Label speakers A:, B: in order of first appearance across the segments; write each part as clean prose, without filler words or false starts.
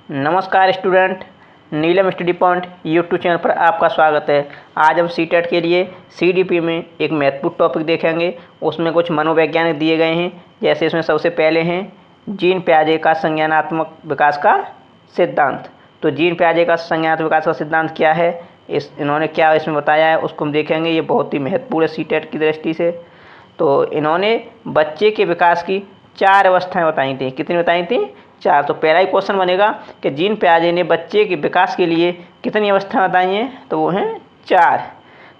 A: नमस्कार स्टूडेंट, नीलम study point YouTube channel पर आपका स्वागत है। आज हम सीटेट के लिए सीडीपी में एक महत्वपूर्ण टॉपिक देखेंगे। उसमें कुछ मनोवैज्ञानिक दिए गए हैं। जैसे इसमें सबसे पहले हैं जीन पियाजे का संज्ञानात्मक विकास का सिद्धांत। तो जीन पियाजे का संज्ञानात्मक विकास का सिद्धांत क्या है, इन्होंने क्या इसमें बताया है, उसको हम देखेंगे। ये बहुत ही महत्वपूर्ण है सीटेट की दृष्टि से। तो इन्होंने बच्चे के विकास की 4 अवस्थाएँ बताई थी। कितनी बताई थी? 4। तो पहला ही क्वेश्चन बनेगा कि जीन पियाजे ने बच्चे के विकास के लिए कितनी अवस्थाएं बताई हैं, तो वो हैं 4।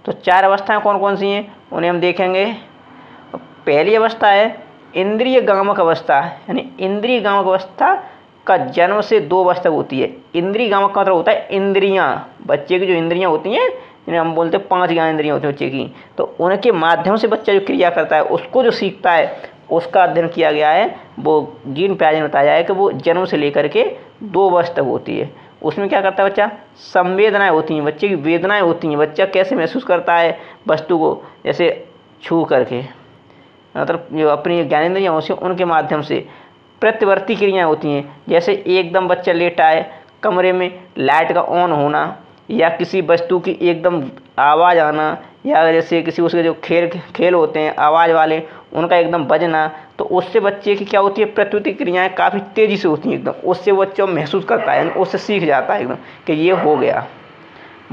A: तो 4 अवस्थाएं कौन कौन सी हैं उन्हें हम देखेंगे। पहली अवस्था है इंद्रिय गामक अवस्था, यानी इंद्रिय गामक अवस्था का जन्म से 2 वर्ष तक होती है। इंद्रिय गामक का मतलब होता है इंद्रियाँ, बच्चे की जो इंद्रियाँ होती हैं, जिन्हें हम बोलते हैं 5 ज्ञानेंद्रियाँ होती हैं बच्चे की, तो उनके माध्यम से बच्चा जो क्रिया करता है, उसको जो सीखता है, उसका अध्ययन किया गया है। वो जीन पियाजे ने बताया है कि वो जन्म से लेकर के 2 वर्ष तक होती है। उसमें क्या करता है बच्चा? संवेदनाएं होती हैं, बच्चे की वेदनाएं होती हैं। बच्चा कैसे महसूस करता है वस्तु को, जैसे छू करके, मतलब जो अपनी ज्ञानेंद्रियाँ होती हैं उनके माध्यम से। प्रतिवर्ती क्रियाएँ होती हैं, जैसे एकदम बच्चा लेटा है, कमरे में लाइट का ऑन होना, या किसी वस्तु की एकदम आवाज़ आना, या जैसे किसी उसके जो खेल होते हैं आवाज़ वाले, उनका एकदम बजना, तो उससे बच्चे की क्या होती है? प्रत्युति क्रियाएँ काफ़ी तेज़ी से होती हैं एकदम। उससे बच्चा महसूस करता है, उससे सीख जाता है एकदम कि ये हो गया।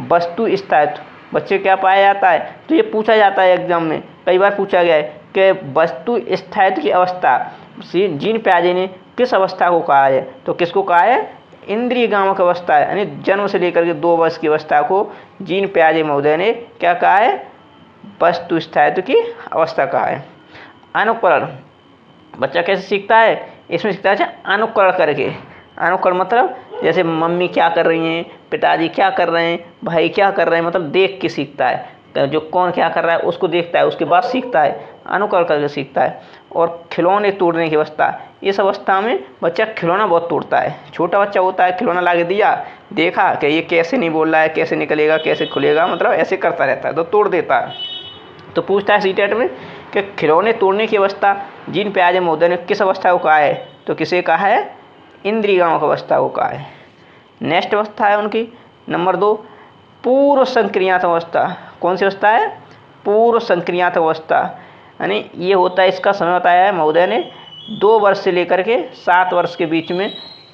A: वस्तु स्थायित्व, बच्चे क्या पाया जाता है? तो ये पूछा जाता है एग्जाम में, कई बार पूछा गया है कि वस्तु स्थायित्व की अवस्था जीन पियाजे ने किस अवस्था को कहा है? तो किसको कहा है? इंद्रिय गामक अवस्था है, यानी जन्म से लेकर के 2 वर्ष की अवस्था को जीन पियाजे महोदय ने क्या कहा है? वस्तु स्थायित्व की अवस्था कहा है। अनुकरण, बच्चा कैसे सीखता है? इसमें सीखता है अनुकरण करके। अनुकरण मतलब जैसे मम्मी क्या कर रही हैं, पिताजी क्या कर रहे हैं, भाई क्या कर रहे हैं, मतलब देख के सीखता है। जो कौन क्या कर रहा है उसको देखता है, उसके बाद सीखता है, अनुकरण करके सीखता है। और खिलौने तोड़ने की अवस्था, इस अवस्था में बच्चा खिलौना बहुत तोड़ता है। छोटा बच्चा होता है, खिलौना ला के दिया, देखा कि ये कैसे नहीं बोल रहा है, कैसे निकलेगा, कैसे खुलेगा, मतलब ऐसे करता रहता है, तो तोड़ देता है। तो पूछता है सीटेट में कि खिलौने तोड़ने की अवस्था जीन पियाजे महोदय ने किस अवस्था को कहा है? तो किसे कहा है? इंद्रिय गामक अवस्था को कहा है। नेक्स्ट अवस्था है उनकी नंबर 2, पूर्व संक्रियात्मक अवस्था। कौन सी अवस्था है? पूर्व संक्रियात्मक अवस्था, यानी ये होता है, इसका समय बताया है महोदय ने 2 वर्ष से लेकर के 7 वर्ष के बीच में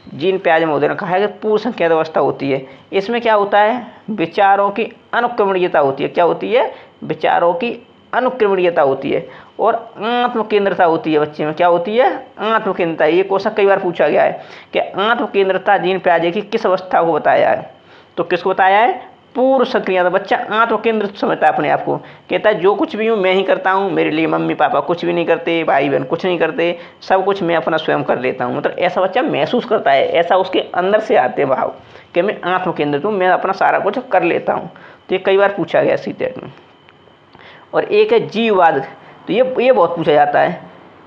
A: जीन पियाजे महोदय ने कहा है कि पूर्व संक्रियात्मक अवस्था होती है। इसमें क्या होता है? विचारों की अनुक्रमणीयता होती है। क्या होती है? विचारों की अनुक्रमणीयता होती है और आत्म केंद्रता होती है। बच्चे में क्या होती है? आत्म केंद्रता। ये क्वेश्चन कई बार पूछा गया है कि आत्म केंद्रता जीन पियाजे की किस अवस्था को बताया है? तो किसको बताया है? पूर्व सक्रियता। बच्चा आत्म केंद्रित समझता है अपने आप को, कहता है जो कुछ भी हूँ मैं ही करता हूँ, मेरे लिए मम्मी पापा कुछ भी नहीं करते, भाई बहन कुछ नहीं करते, सब कुछ मैं अपना स्वयं कर लेता हूँ। मतलब ऐसा बच्चा महसूस करता है, ऐसा उसके अंदर से आते हैं भाव कि मैं आत्म केंद्रित हूँ, मैं अपना सारा कुछ कर लेता हूँ। तो ये कई बार पूछा गया सीटेट में। और एक है जीववाद। तो ये बहुत पूछा जाता है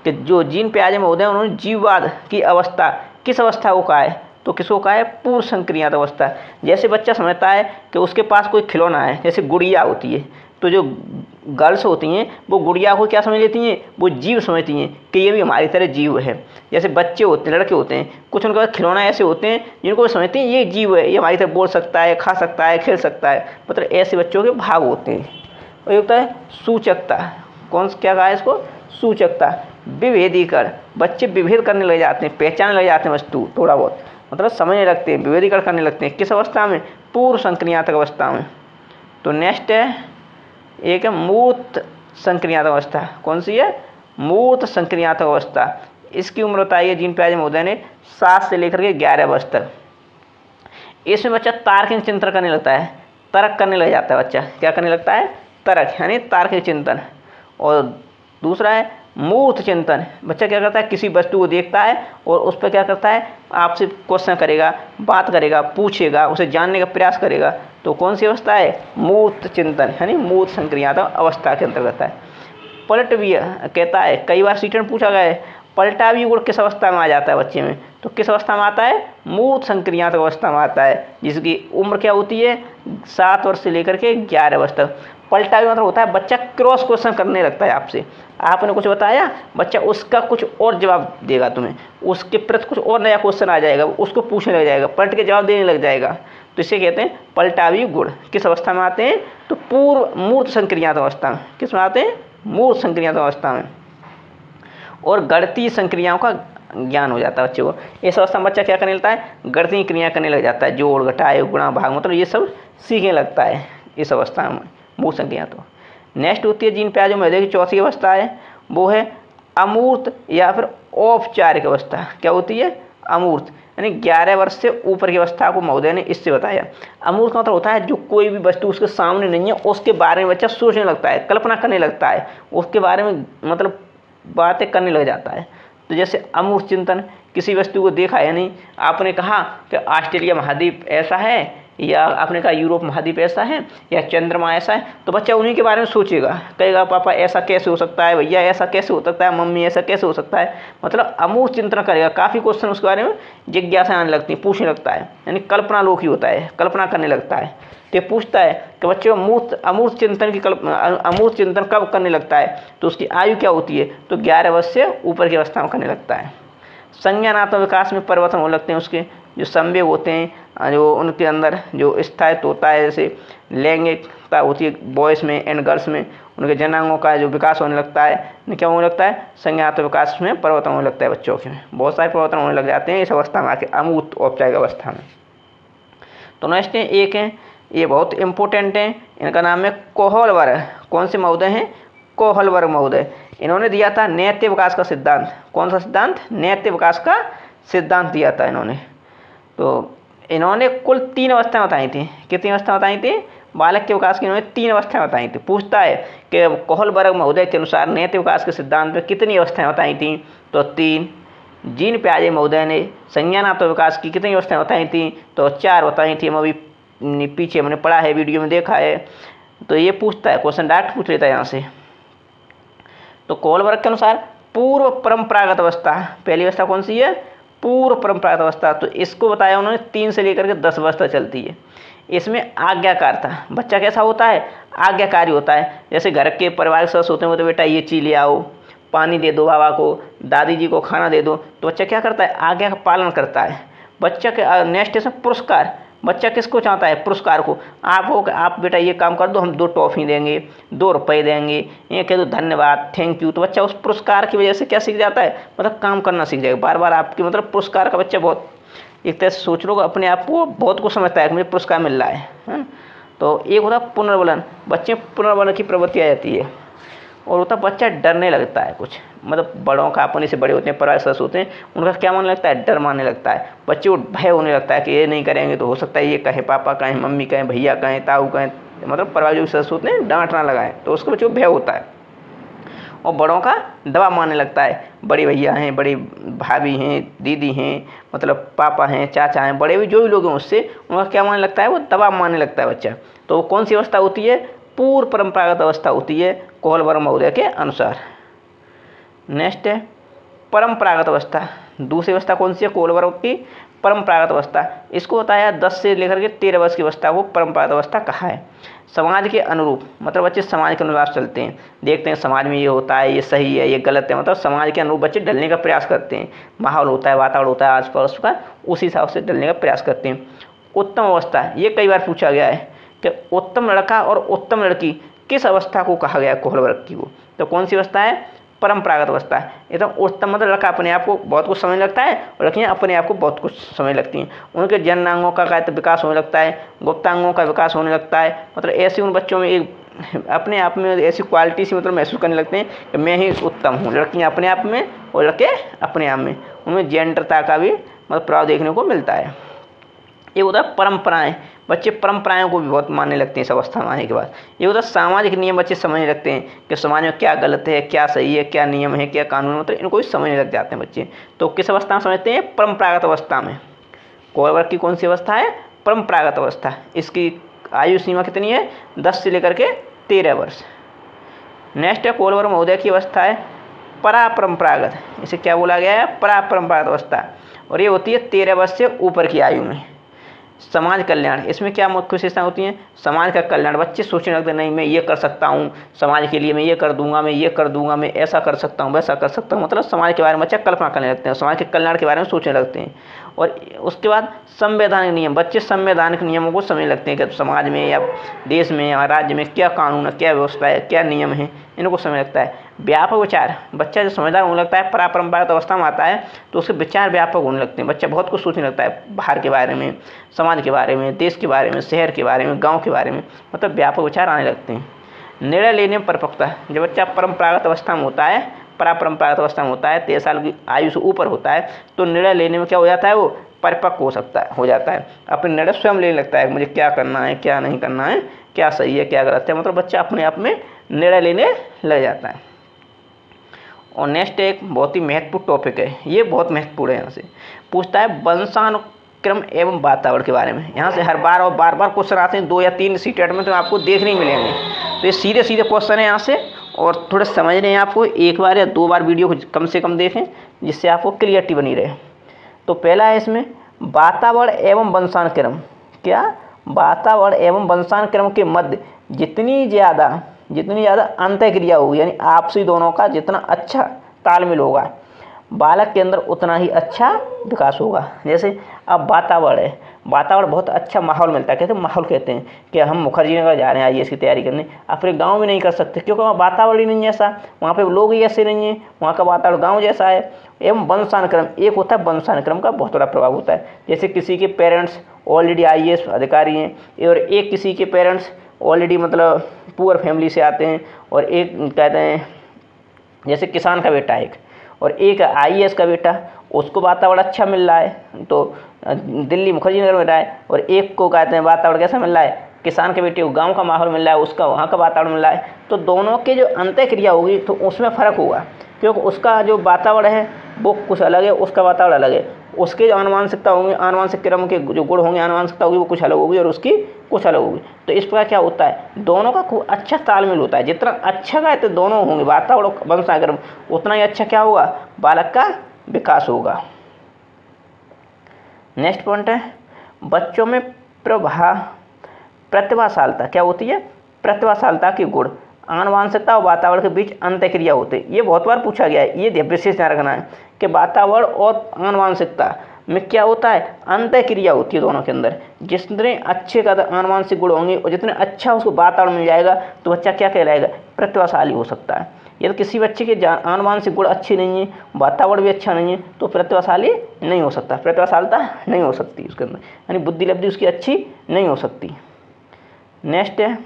A: कि जो जीन पियाजे महोदय उन्होंने जीववाद की अवस्था किस अवस्था को कहा है? तो किसको कहा है? पूर्व संक्रियात्मक अवस्था। जैसे बच्चा समझता है कि उसके पास कोई खिलौना है, जैसे गुड़िया होती है, तो जो गर्ल्स होती हैं वो गुड़िया को क्या समझ लेती हैं? वो जीव समझती हैं कि ये भी हमारी तरह जीव है। जैसे बच्चे होते हैं, लड़के होते हैं, कुछ उनके पास खिलौना ऐसे होते हैं जिनको वो समझते हैं ये जीव है, ये हमारी तरह बोल सकता है, खा सकता है, खेल सकता है, मतलब ऐसे बच्चों के भाव होते हैं। और होता है सूचकता। कौन क्या कहा है इसको? सूचकता। विभेदीकरण, बच्चे विभेद करने लग जाते हैं, पहचानने लग जाते हैं वस्तु, थोड़ा बहुत मतलब समझने लगते हैं, विभेदीकरण करने लगते हैं। किस अवस्था में? पूर्व संक्रियात्मक अवस्था में। तो नेक्स्ट है एक है मूर्त संक्रियात्मक अवस्था। कौन सी है? मूर्त संक्रियात्मक अवस्था। इसकी उम्र बताई है जीन पियाजे महोदय ने 7 से लेकर के 11 वर्ष तक। इसमें बच्चा तार्किक चिंतन करने लगता है, तर्क करने लग जाता है। बच्चा क्या करने लगता है? तर्क, यानी तार्किक चिंतन। और दूसरा है मूर्त चिंतन। बच्चा क्या करता है? किसी वस्तु को देखता है और उस पर क्या करता है? आपसे क्वेश्चन करेगा, बात करेगा, पूछेगा, उसे जानने का प्रयास करेगा। तो कौन सी अवस्था है? मूर्त चिंतन, यानी मूर्त संक्रियात्मक अवस्था के अंतर्गत है। पलट भी कहता है, कई बार सीटेट में पूछा गया है, पलटा भी गुण किस अवस्था में आ जाता है बच्चे में? तो किस अवस्था में आता है? मूर्त संक्रियात्मक अवस्था में आता है, जिसकी उम्र क्या होती है? 7 वर्ष से लेकर के 11 वर्ष तक। पलटावी मतलब होता है बच्चा क्रॉस क्वेश्चन करने लगता है आपसे। आपने कुछ बताया, बच्चा उसका कुछ और जवाब देगा तुम्हें, उसके प्रति कुछ और नया क्वेश्चन आ जाएगा, उसको पूछने लग जाएगा, पलट के जवाब देने लग जाएगा। तो इसे कहते हैं पलटावी गुण। किस अवस्था में आते हैं? तो पूर्व मूर्त संक्रियात्मक अवस्था में। किस में आते हैं? मूर्त संक्रियात्मक अवस्था में। और गणितीय संक्रियाओं का ज्ञान हो जाता है बच्चों को। इस अवस्था में बच्चा क्या करने लगता है? गणितीय क्रिया करने लग जाता है, जोड़ घटाए गुणा भाग मतलब ये सब सीखने लगता है इस अवस्था में मूर्त संक्रिया। तो नेक्स्ट होती है जीन प्याजों में की चौथी अवस्था है, वो है अमूर्त या फिर औपचारिक अवस्था। क्या होती है? अमूर्त, यानी 11 वर्ष से ऊपर की अवस्था को महोदय ने इससे बताया। अमूर्त मतलब होता है जो कोई भी वस्तु उसके सामने नहीं है उसके बारे में बच्चा सोचने लगता है, कल्पना करने लगता है, उसके बारे में मतलब बातें करने लग जाता है। तो जैसे अमूर्त चिंतन, किसी वस्तु को देखा है नहीं, आपने कहा कि ऑस्ट्रेलिया महाद्वीप ऐसा है, या आपने कहा यूरोप महाद्वीप ऐसा है, या चंद्रमा ऐसा है, तो बच्चा उन्हीं के बारे में सोचेगा, कहेगा पापा ऐसा कैसे हो सकता है, भैया ऐसा कैसे हो सकता है, मम्मी ऐसा कैसे हो सकता है। मतलब अमूर्त चिंतन करेगा, काफ़ी क्वेश्चन उसके बारे में जिज्ञासा आने लगती है, पूछने लगता है, यानी कल्पना लोक ही होता है, कल्पना करने लगता है। तो ये पूछता है कि बच्चों अमूर्त चिंतन की अमूर्त चिंतन कब करने लगता है, तो उसकी आयु क्या होती है? तो 11 वर्ष से ऊपर की अवस्था में करने लगता है। संज्ञानात्मक विकास में परिवर्तन होने लगते हैं, उसके जो संवेग होते हैं, जो उनके अंदर जो स्थायित्व होता है, जैसे लैंगिकता होती है बॉयज़ में एंड गर्ल्स में, उनके जनांगों का जो विकास होने लगता है, क्या होने लगता है? संज्ञानात्मक विकास में परिवर्तन होने लगता है बच्चों के, बहुत सारे परिवर्तन होने लग जाते हैं इस अवस्था में आके, अमूर्त औपचारिक अवस्था में। तो नेक्स्ट है एक है, ये बहुत इंपॉर्टेंट है, इनका नाम है कोहलबर्ग। कौन से महोदय हैं? कोहलबर्ग महोदय। इन्होंने दिया था नैत्य विकास का सिद्धांत। कौन सा सिद्धांत? नैत्य विकास का सिद्धांत दिया था इन्होंने। तो इन्होंने कुल 3 अवस्थाएं बताई थी। कितनी अवस्था बताई थी? बालक के विकास की इन्होंने 3 अवस्थाएं बताई थी। पूछता है कि कोहलबर्ग महोदय के अनुसार नैत्य विकास के सिद्धांत में कितनी अवस्थाएं बताई थी? तो 3। जीन प्याजे महोदय ने संज्ञानात्मक विकास की कितनी अवस्थाएं बताई थी? तो 4 बताई थी। हम अभी पीछे हमने पढ़ा है, वीडियो में देखा है। तो ये पूछता है, क्वेश्चन डायरेक्ट पूछ लेता है यहाँ से। तो कोहलबर्ग के अनुसार पूर्व परंपरागत अवस्था, पहली अवस्था कौन सी है? पूर्व परंपरागत अवस्था। तो इसको बताया उन्होंने 3 से लेकर के 10 वर्ष तक चलती है। इसमें आज्ञाकार था, बच्चा कैसा होता है? आज्ञाकारी होता है। जैसे घर के पारिवारिक सदस्य होते हैं, तो बेटा ये चीज़ ले आओ, पानी दे दो बाबा को, दादी जी को खाना दे दो, तो बच्चा क्या करता है? आज्ञा का पालन करता है। बच्चा के नेक्स्ट है पुरस्कार। बच्चा किसको चाहता है? पुरस्कार को। आप बेटा ये काम कर दो, हम 2 टॉफ़ी देंगे, 2 रुपये देंगे, ये कह दो धन्यवाद, थैंक यू। तो बच्चा उस पुरस्कार की वजह से क्या सीख जाता है? मतलब काम करना सीख जाएगा। बार बार आपकी मतलब पुरस्कार का बच्चा बहुत एक तरह से सोच लो, अपने आप को बहुत कुछ समझता है कि मुझे पुरस्कार मिल रहा है। तो एक होता है पुनर्बलन, बच्चे पुनर्बलन की प्रवृत्ति आ जाती है। और होता बच्चा डरने लगता है कुछ, मतलब बड़ों का, अपने से बड़े होते हैं, परिवार सदस्य होते हैं, उनका क्या मानने लगता है? डर मानने लगता है। बच्चे को भय होने लगता है कि ये नहीं करेंगे तो हो सकता है ये कहें पापा कहें, मम्मी कहें, भैया कहें, ताऊ कहें, मतलब परिवार जो सदस्य होते हैं डांट ना लगाएं, तो उसके बच्चे को भय होता है। और बड़ों का दबाव मानने लगता है, बड़े भैया हैं, बड़ी भाभी हैं, दीदी हैं, मतलब पापा हैं, चाचा हैं, बड़े भी जो भी लोग हैं उससे उनका क्या मानने लगता है? वो दबाव मानने लगता है बच्चा। तो वो कौन सी अवस्था होती है? पूर्व परंपरागत अवस्था होती है कोहलबर्ग महोदय के अनुसार। नेक्स्ट है परंपरागत अवस्था। दूसरी अवस्था कौन सी है कोहलबर्ग की? परंपरागत अवस्था। इसको बताया 10 से लेकर के 13 वर्ष की अवस्था को परंपरागत अवस्था कहा है। समाज के अनुरूप, मतलब बच्चे समाज के अनुसार चलते हैं, देखते हैं समाज में ये होता है, ये सही है, ये गलत है, मतलब समाज के अनुरूप बच्चे ढलने का प्रयास करते हैं। माहौल होता है, वातावरण होता है आस पास का, उसी हिसाब से ढलने का प्रयास करते हैं। उत्तम अवस्था, ये कई बार पूछा गया है कि उत्तम लड़का और उत्तम लड़की किस अवस्था को कहा गया है कोहलबर्ग की को? तो कौन सी अवस्था है? परंपरागत अवस्था है। एकदम उत्तम मतलब लड़का अपने आप को बहुत कुछ समझने लगता है और लड़कियाँ अपने आप को बहुत कुछ समझने लगती हैं। उनके जननांगों का विकास होने लगता है, गुप्तांगों का विकास होने लगता है, मतलब ऐसे उन बच्चों में एक अपने आप में ऐसी क्वालिटी सी मतलब महसूस करने लगते हैं कि मैं ही उत्तम हूँ। लड़कियाँ अपने आप में और लड़के अपने आप में, उनमें जेंडरता का भी मतलब प्रभाव देखने को मिलता है। ये होता है परंपराएं, बच्चे परंपराओं को भी बहुत मानने लगते हैं इस अवस्था में आने के बाद। ये होता है सामाजिक नियम, बच्चे समझने लगते हैं कि समाज में क्या गलत है, क्या सही है, क्या नियम है, क्या कानून, मतलब इनको भी समझने लग जाते हैं बच्चे। तो किस अवस्था में समझते हैं? परंपरागत अवस्था में। कोहलबर्ग की कौन सी अवस्था है? परंपरागत अवस्था। इसकी आयु सीमा कितनी है? 10 से लेकर के 13 वर्ष। नेक्स्ट है कोहलबर्ग महोदय की अवस्था है परापरंपरागत। इसे क्या बोला गया है? परापरंपरागत अवस्था। और ये होती है 13 वर्ष से ऊपर की आयु में। समाज कल्याण, इसमें क्या मुख्य विशेषताएं होती हैं? समाज का कल्याण, बच्चे सोचने लगते हैं नहीं मैं ये कर सकता हूँ, समाज के लिए मैं ये कर दूंगा, मैं ये कर दूंगा, मैं ऐसा कर सकता हूँ, वैसा कर सकता हूँ, मतलब समाज के बारे में बच्चे कल्पना करने लगते हैं, समाज के कल्याण के बारे में सोचने लगते हैं। और उसके बाद संवैधानिक नियम, बच्चे संवैधानिक नियमों को समझने लगते हैं कि समाज में या देश में या राज्य में क्या कानून है, क्या व्यवस्था है, क्या नियम है, इनको समझ लगता है। व्यापक विचार, बच्चा जो समझदार होने लगता है, परंपरागत अवस्था में आता है तो उसके विचार व्यापक होने लगते हैं, बच्चा बहुत कुछ सोचने लगता है बाहर के बारे में, समाज के बारे में, देश के बारे में, शहर के बारे में, गाँव के बारे में, मतलब व्यापक विचार आने लगते हैं। निर्णय लेने में परिपक्वता, जब बच्चा परंपरागत अवस्था में होता है, परंपरागत अवस्था में होता है, 13 साल की आयु से ऊपर होता है, तो निर्णय लेने में क्या हो जाता है, वो परिपक्व हो जाता है, अपने निर्णय स्वयं लेने लगता है, मुझे क्या करना है, क्या नहीं करना है, क्या सही है, क्या गलत है, मतलब बच्चा अपने आप में निर्णय लेने लग जाता है। और नेक्स्ट एक बहुत ही महत्वपूर्ण टॉपिक है, ये बहुत महत्वपूर्ण है, यहाँ से पूछता है वंशानुक्रम एवं वातावरण के बारे में। यहाँ से हर बार और बार क्वेश्चन आते हैं, 2 या 3 सीटेट में तो आपको देखने ही मिलेंगे। तो ये सीधे क्वेश्चन है यहाँ से, और थोड़े समझने हैं आपको, 1 बार या 2 बार वीडियो को कम से कम देखें जिससे आपको क्लियरिटी बनी रहे। तो पहला है इसमें वातावरण एवं वंशानुक्रम, क्या वातावरण एवं वंशानुक्रम के मध्य जितनी ज़्यादा अंतःक्रिया होगी, यानी आपसी दोनों का जितना अच्छा तालमेल होगा, बालक के अंदर उतना ही अच्छा विकास होगा। जैसे अब वातावरण है, वातावरण बहुत अच्छा माहौल मिलता है, कहते हैं माहौल कहते हैं कि हम मुखर्जी नगर जा रहे हैं IAS की तैयारी करने, अपने गांव में नहीं कर सकते क्योंकि वहाँ वातावरण ही नहीं ऐसा, वहाँ पे लोग ही ऐसे नहीं हैं, वहाँ का वातावरण गाँव जैसा है। एवं वंशानुक्रम, एक होता है वंशानुक्रम का बहुत बड़ा प्रभाव होता है, जैसे किसी के पेरेंट्स ऑलरेडी IAS अधिकारी हैं और एक किसी के पेरेंट्स ऑलरेडी मतलब पुअर फैमिली से आते हैं, और एक कहते हैं जैसे किसान का बेटा एक, और एक IAS का बेटा, उसको वातावरण अच्छा मिल रहा है तो दिल्ली मुखर्जी नगर में रहा है, और एक को कहते हैं वातावरण कैसा मिल रहा है, किसान के बेटे को गांव का माहौल मिल रहा है, उसका वहाँ का वातावरण मिल रहा है। तो दोनों के जो अंतःक्रिया होगी तो उसमें फ़र्क होगा, क्योंकि उसका जो वातावरण है वो कुछ अलग है, उसका वातावरण अलग है, उसके जो आनुवंशिकता होंगी, आनुवंशिक क्रम के जो गुण होंगे, आनुवंशिकता होगी वो कुछ अलग होगी और उसकी कुछ अलग होगी। तो इस प्रकार क्या होता है, दोनों का खूब अच्छा तालमेल होता है, जितना अच्छा कहते दोनों होंगे वातावरण वंशानुक्रम, उतना ही अच्छा क्या होगा, बालक का विकास होगा। नेक्स्ट पॉइंट है बच्चों में प्रतिभाशालता, क्या होती है, प्रतिभाशालता के गुण आनुवंशिकता और वातावरण के बीच अंतःक्रिया होते हैं। ये बहुत बार पूछा गया है, ये विशेष ध्यान रखना है कि वातावरण और आनुवंशिकता में क्या होता है, अंतःक्रिया होती है दोनों के अंदर। जितने अच्छे का आनुवंशिक गुण होंगे और जितने अच्छा उसको वातावरण मिल जाएगा तो बच्चा क्या कहलाएगा, प्रतिभाशाली हो सकता है। यदि किसी बच्चे के आनुवंशिक गुण अच्छे नहीं है, वातावरण भी अच्छा नहीं है, तो प्रतिभाशाली नहीं हो सकता, प्रतिभाशालता नहीं हो सकती उसके अंदर, यानी बुद्धि लब्धि उसकी अच्छी नहीं हो सकती। नेक्स्ट है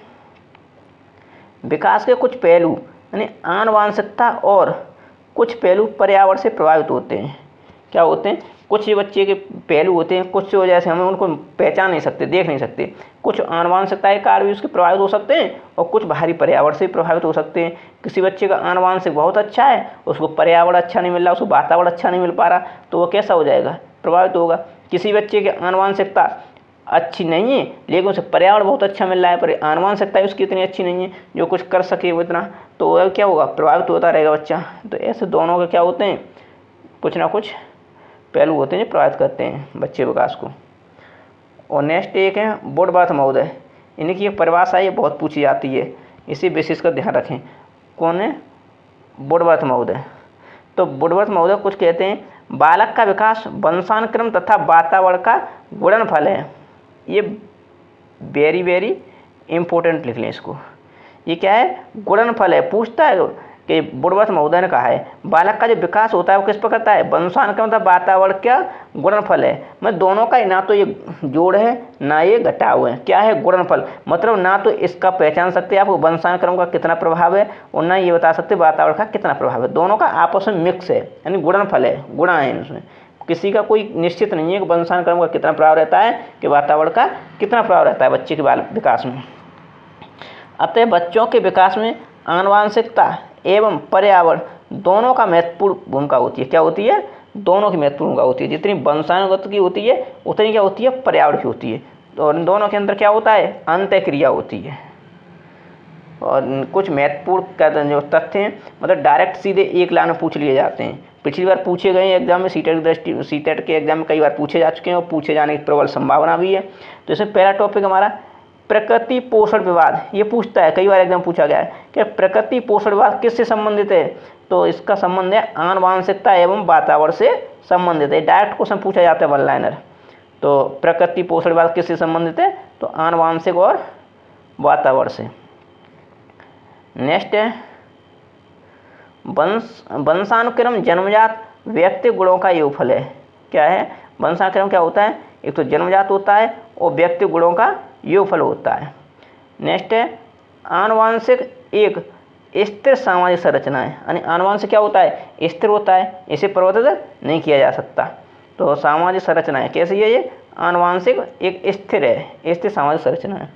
A: विकास के कुछ पहलू, यानी आनुवंशिकता और कुछ पहलू पर्यावरण से प्रभावित होते हैं। क्या होते हैं, कुछ बच्चे के पहलू होते हैं, कुछ वजह से हमें उनको पहचान नहीं सकते, देख नहीं सकते, कुछ आनुवंशिकता के कारण भी उसके प्रभावित हो सकते हैं और कुछ बाहरी पर्यावरण से प्रभावित हो सकते हैं। किसी बच्चे का आनुवंशिक बहुत अच्छा है, उसको पर्यावरण अच्छा नहीं मिल रहा, उसको वातावरण अच्छा नहीं मिल पा रहा, तो वो कैसा हो जाएगा, प्रभावित होगा। किसी बच्चे की आनुवंशिकता अच्छी नहीं है लेकिन उसे पर्यावरण बहुत अच्छा मिल रहा है, पर आनुवंशिकता उसकी इतनी अच्छी नहीं है जो कुछ कर सके वो इतना, तो वह क्या होगा, प्रभावित होता रहेगा बच्चा। तो ऐसे दोनों के क्या होते हैं, कुछ ना कुछ पहलू होते हैं जो प्रभावित करते हैं बच्चे विकास को। और नेक्स्ट एक है वुडवर्थ महोदय, इनकी एक परिभाषा ये बहुत पूछी जाती है, इसी बेसिस का ध्यान रखें। कौन है, वुडवर्थ महोदय। तो वुडवर्थ महोदय कुछ कहते हैं बालक का विकास वंशानुक्रम तथा वातावरण का गुणनफल है। ये वेरी इम्पोर्टेंट लिख लें इसको, ये क्या है, गुणनफल है। पूछता है कि वुडवर्थ महोदय ने कहा है बालक का जो विकास होता है वो किस पर करता है, वंशानुक्रम तथा वातावरण का गुणनफल है। मतलब दोनों का ना तो ये जोड़ है ना ये घटाव है, क्या है, गुणनफल। मतलब ना तो इसका पहचान सकते हैं आप वंशानुक्रम का कितना प्रभाव है और ना ये बता सकते वातावरण का कितना प्रभाव है, दोनों का आपस में मिक्स है, यानी गुणनफल है, गुणा है इसमें। किसी का कोई निश्चित नहीं है कि वंशानुक्रम का कितना प्रभाव रहता है कि वातावरण का कितना प्रभाव रहता है बच्चे के बाल विकास में। अतः बच्चों के विकास में आनुवंशिकता एवं पर्यावरण दोनों का महत्वपूर्ण भूमिका होती है। क्या होती है, दोनों की महत्वपूर्ण भूमिका होती है। जितनी वंशानुगत की होती है उतनी क्या होती है, पर्यावरण की होती है। और इन दोनों के अंदर क्या होता है, अंतःक्रिया होती है। और कुछ महत्वपूर्ण कहते हैं जो तथ्य हैं, मतलब डायरेक्ट सीधे एक लाइन में पूछ लिए जाते हैं। पिछली बार पूछे गए एग्जाम में, सीटेट के एग्जाम में कई बार पूछे जा चुके हैं और पूछे जाने की प्रबल संभावना भी है। तो इसमें पहला टॉपिक हमारा प्रकृति पोषण विवाद। ये पूछता है, कई बार एग्जाम पूछा गया है कि प्रकृति पोषण विवाद किससे संबंधित है। तो इसका संबंध है आनुवांशिकता एवं वातावरण से संबंधित है। डायरेक्ट क्वेश्चन पूछा जाता है वन लाइनर। तो प्रकृति पोषण विवाद किससे संबंधित है, तो आनुवांशिक और वातावरण से। नेक्स्ट है वंशानुक्रम जन्मजात व्यक्ति गुणों का योगफल है। क्या है, वंशानुक्रम क्या होता है, एक तो जन्मजात होता है और व्यक्ति गुणों का योगफल होता है। नेक्स्ट है आनुवांशिक एक स्थिर सामाजिक संरचना है, यानी आनुवांशिक क्या होता है, स्थिर होता है, इसे परिवर्तित नहीं किया जा सकता। तो सामाजिक संरचना है, कैसी है ये, आनुवांशिक एक स्थिर है, स्थिर सामाजिक संरचना है।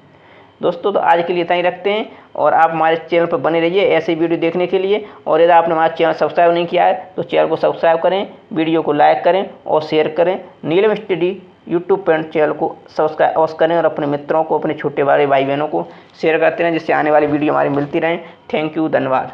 A: दोस्तों तो आज के लिए इतना ही रखते हैं और आप हमारे चैनल पर बने रहिए ऐसे वीडियो देखने के लिए। और यदि आपने हमारा चैनल सब्सक्राइब नहीं किया है तो चैनल को सब्सक्राइब करें, वीडियो को लाइक करें और शेयर करें। नीलम स्टडी यूट्यूब पर चैनल को सब्सक्राइब अवश्य करें और अपने मित्रों को, अपने छोटे बड़े भाई बहनों को शेयर करते रहें, जिससे आने वाली वीडियो हमारी मिलती रहें। थैंक यू, धन्यवाद।